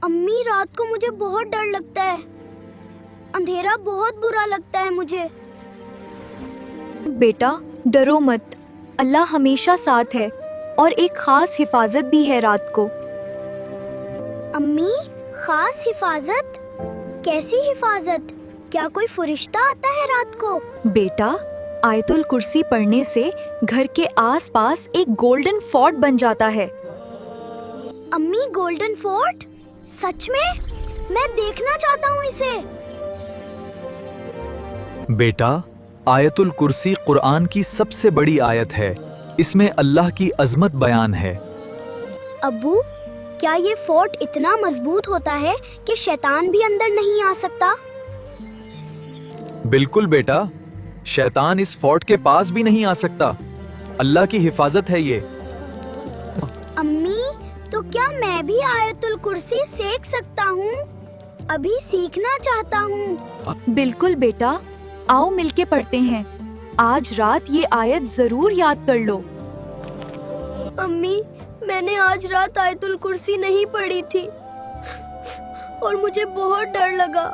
امی رات کو مجھے بہت ڈر لگتا ہے، اندھیرا بہت برا لگتا ہے مجھے۔ بیٹا ڈرو مت، اللہ ہمیشہ ساتھ ہے اور ایک خاص حفاظت بھی ہے رات کو۔ امی خاص حفاظت؟ کیسی حفاظت؟ کیا کوئی فرشتہ آتا ہے رات کو؟ بیٹا آیت الکرسی پڑھنے سے گھر کے آس پاس ایک گولڈن فورٹ بن جاتا ہے۔ امی گولڈن فورٹ؟ سچ میں دیکھنا چاہتا ہوں اسے۔ بیٹا آیت الکرسی قرآن کی سب سے بڑی آیت ہے، اس میں اللہ کی عظمت بیان ہے۔ ابو کیا یہ فورٹ اتنا مضبوط ہوتا ہے کہ شیطان بھی اندر نہیں آ سکتا؟ بالکل بیٹا، شیطان اس فورٹ کے پاس بھی نہیں آ سکتا، اللہ کی حفاظت ہے یہ۔ امی تو کیا میں بھی آیت الکرسی سیکھ سکتا ہوں؟ ابھی سیکھنا چاہتا ہوں۔ بالکل بیٹا، آؤ مل کے پڑھتے ہیں، آج رات یہ آیت ضرور یاد کر لو۔ امی میں نے آج رات آیت الکرسی نہیں پڑھی تھی اور مجھے بہت ڈر لگا۔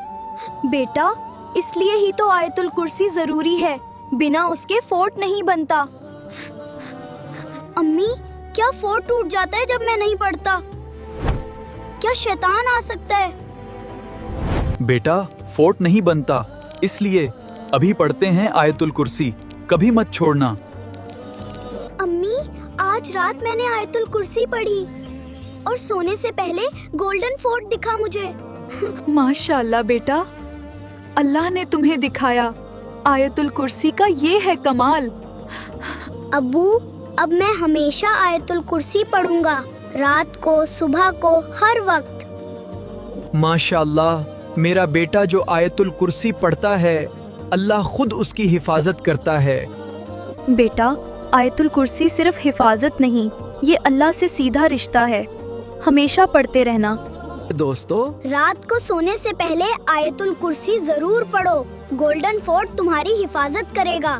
بیٹا اس لیے ہی تو آیت الکرسی ضروری ہے، بنا اس کے فورٹ نہیں بنتا۔ امی کیا فورٹ ٹوٹ جاتا ہے جب میں نہیں پڑھتا؟ کیا شیطان آ سکتا ہے؟ بیٹا فورٹ نہیں بنتا، اس لیے ابھی پڑھتے ہیں آیت الکرسی، کبھی مت چھوڑنا۔ امی آج رات میں نے آیت الکرسی پڑھی اور سونے سے پہلے گولڈن فورٹ دکھا مجھے۔ ماشاءاللہ بیٹا، اللہ نے تمہیں دکھایا، آیت الکرسی کا یہ ہے کمال۔ ابو اب میں ہمیشہ آیت الکرسی پڑھوں گا، رات کو، صبح کو، ہر وقت۔ ماشاءاللہ میرا بیٹا جو آیت الکرسی پڑھتا ہے اللہ خود اس کی حفاظت کرتا ہے۔ بیٹا آیت الکرسی صرف حفاظت نہیں، یہ اللہ سے سیدھا رشتہ ہے، ہمیشہ پڑھتے رہنا۔ دوستو رات کو سونے سے پہلے آیت الکرسی ضرور پڑھو، گولڈن فورٹ تمہاری حفاظت کرے گا۔